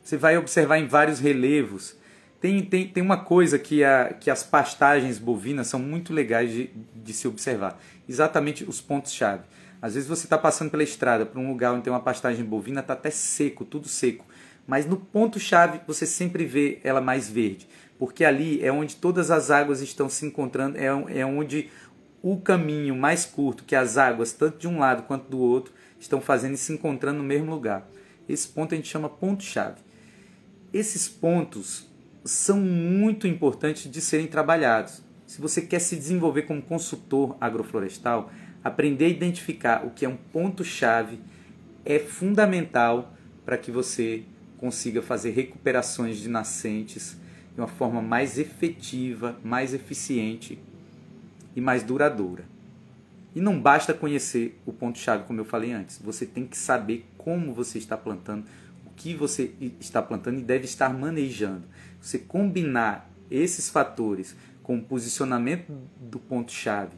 Você vai observar em vários relevos. Tem uma coisa que as pastagens bovinas são muito legais de se observar. Exatamente os pontos-chave. Às vezes você está passando pela estrada, por um lugar onde tem uma pastagem bovina, está até seco, tudo seco. Mas no ponto-chave você sempre vê ela mais verde. Porque ali é onde todas as águas estão se encontrando, é onde o caminho mais curto que as águas, tanto de um lado quanto do outro, estão fazendo e se encontrando no mesmo lugar. Esse ponto a gente chama ponto-chave. Esses pontos são muito importantes de serem trabalhados. Se você quer se desenvolver como consultor agroflorestal, aprender a identificar o que é um ponto-chave é fundamental para que você consiga fazer recuperações de nascentes de uma forma mais efetiva, mais eficiente e mais duradoura. E não basta conhecer o ponto-chave, como eu falei antes. Você tem que saber como você está plantando, o que você está plantando e deve estar manejando. Você combinar esses fatores com o posicionamento do ponto-chave,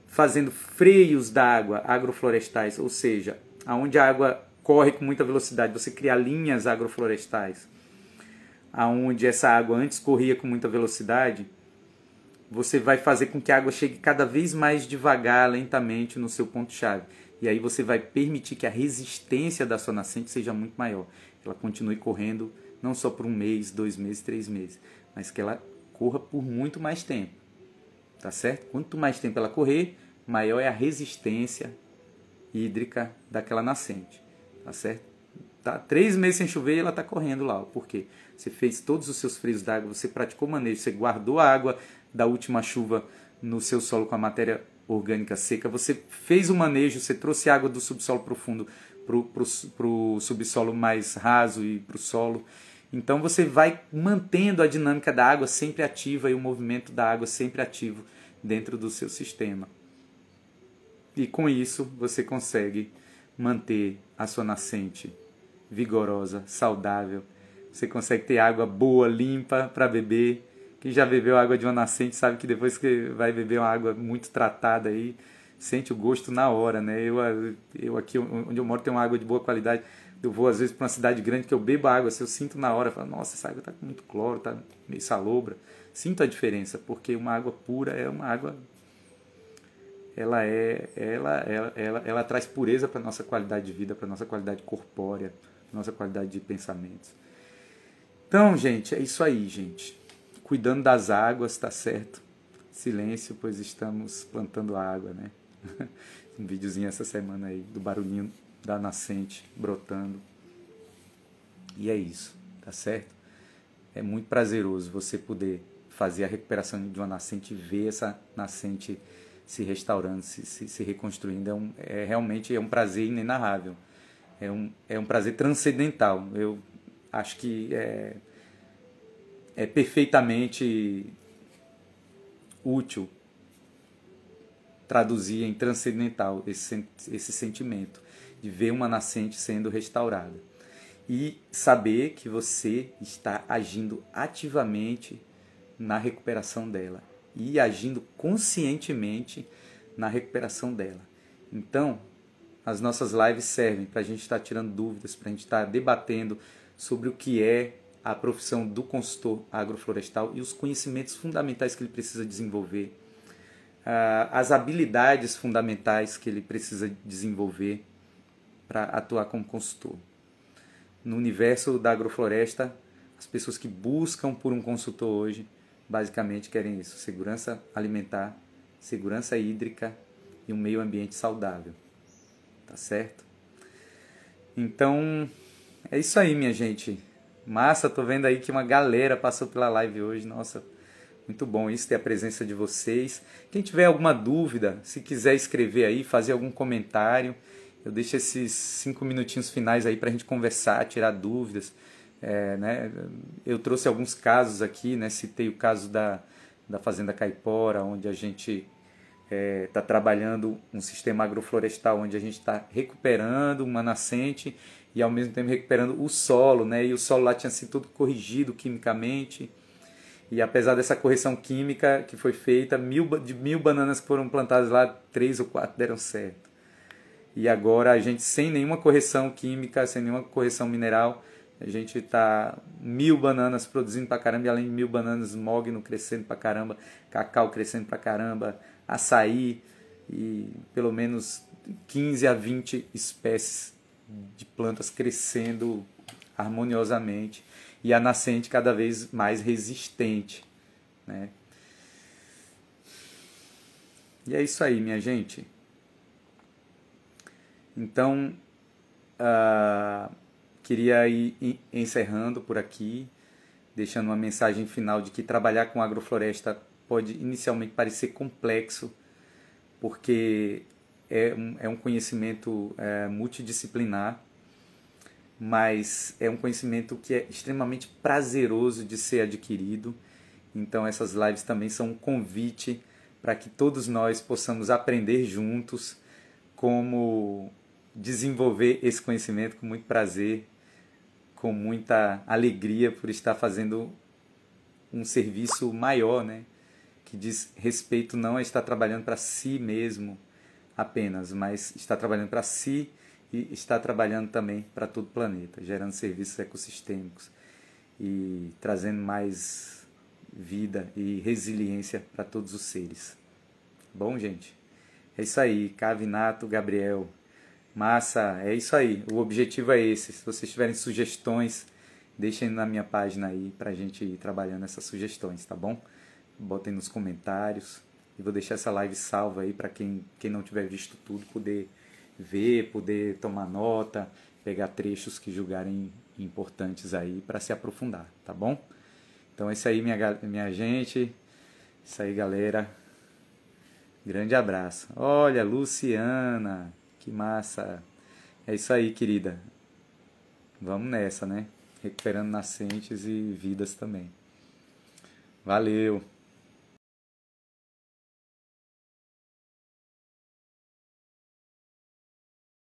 fazendo freios da água agroflorestais, ou seja, aonde a água corre com muita velocidade, você criar linhas agroflorestais, aonde essa água antes corria com muita velocidade, você vai fazer com que a água chegue cada vez mais devagar, lentamente no seu ponto-chave. E aí você vai permitir que a resistência da sua nascente seja muito maior. Ela continue correndo não só por 1 mês, 2 meses, 3 meses, mas que ela corra por muito mais tempo. Tá certo? Quanto mais tempo ela correr, maior é a resistência hídrica daquela nascente. Tá certo? Tá 3 meses sem chover e ela está correndo lá. Por quê? Você fez todos os seus freios d'água, você praticou manejo, você guardou a água da última chuva no seu solo com a matéria orgânica seca, você fez o manejo, você trouxe água do subsolo profundo para o subsolo mais raso e para o solo. Então você vai mantendo a dinâmica da água sempre ativa e o movimento da água sempre ativo dentro do seu sistema. E com isso você consegue manter a sua nascente vigorosa, saudável, você consegue ter água boa, limpa para beber. Quem já bebeu água de uma nascente sabe que depois que vai beber uma água muito tratada aí, sente o gosto na hora, né? Eu aqui onde eu moro tem uma água de boa qualidade. Eu vou às vezes para uma cidade grande que eu bebo água, se eu sinto na hora, eu falo, nossa, essa água tá com muito cloro, tá meio salobra. Sinto a diferença, porque uma água pura é uma água, ela traz pureza para nossa qualidade de vida, para nossa qualidade corpórea, nossa qualidade de pensamentos. Então, gente, é isso aí, gente. Cuidando das águas, tá certo? Silêncio, pois estamos plantando água, né? Um videozinho essa semana aí do barulhinho da nascente brotando. E é isso, tá certo? É muito prazeroso você poder fazer a recuperação de uma nascente e ver essa nascente se restaurando, se reconstruindo. Realmente é um prazer inenarrável. É um prazer transcendental. Eu acho que é perfeitamente útil traduzir em transcendental esse sentimento de ver uma nascente sendo restaurada e saber que você está agindo ativamente na recuperação dela e agindo conscientemente na recuperação dela. Então, as nossas lives servem para a gente estar tirando dúvidas, para a gente estar debatendo sobre o que é a profissão do consultor agroflorestal e os conhecimentos fundamentais que ele precisa desenvolver, as habilidades fundamentais que ele precisa desenvolver para atuar como consultor. No universo da agrofloresta, as pessoas que buscam por um consultor hoje, basicamente querem isso: segurança alimentar, segurança hídrica e um meio ambiente saudável. Tá certo? Então, é isso aí, minha gente. Massa, tô vendo aí que uma galera passou pela live hoje. Nossa, muito bom isso, ter a presença de vocês. Quem tiver alguma dúvida, se quiser escrever aí, fazer algum comentário, eu deixo esses 5 minutinhos finais aí pra gente conversar, tirar dúvidas. Né? Eu trouxe alguns casos aqui, né? Citei o caso da Fazenda Caipora, onde a gente está trabalhando um sistema agroflorestal, onde a gente está recuperando uma nascente e ao mesmo tempo recuperando o solo, né? E o solo lá tinha sido tudo corrigido quimicamente. E apesar dessa correção química que foi feita, de 1000 bananas que foram plantadas lá, 3 ou 4 deram certo. E agora a gente, sem nenhuma correção química, sem nenhuma correção mineral, a gente está 1000 bananas produzindo pra caramba, e além de 1000 bananas, mogno crescendo pra caramba, cacau crescendo pra caramba, açaí e pelo menos 15 a 20 espécies de plantas crescendo harmoniosamente e a nascente cada vez mais resistente, né? E é isso aí, minha gente. Então, queria ir encerrando por aqui, deixando uma mensagem final de que trabalhar com agrofloresta pode inicialmente parecer complexo, porque é um conhecimento multidisciplinar, mas é um conhecimento que é extremamente prazeroso de ser adquirido. Então essas lives também são um convite para que todos nós possamos aprender juntos como desenvolver esse conhecimento com muito prazer, com muita alegria por estar fazendo um serviço maior, né? Que diz respeito não a estar trabalhando para si mesmo apenas, mas estar trabalhando para si e estar trabalhando também para todo o planeta, gerando serviços ecossistêmicos e trazendo mais vida e resiliência para todos os seres. Bom, gente, é isso aí. Cavinato, Gabriel, massa, é isso aí. O objetivo é esse. Se vocês tiverem sugestões, deixem na minha página aí para a gente ir trabalhando essas sugestões, tá bom? Botem nos comentários e vou deixar essa live salva aí para quem não tiver visto tudo poder ver, poder tomar nota, pegar trechos que julgarem importantes aí para se aprofundar, tá bom? Então é isso aí, minha gente. Isso aí, galera. Grande abraço. Olha, Luciana, que massa. É isso aí, querida. Vamos nessa, né? Recuperando nascentes e vidas também. Valeu.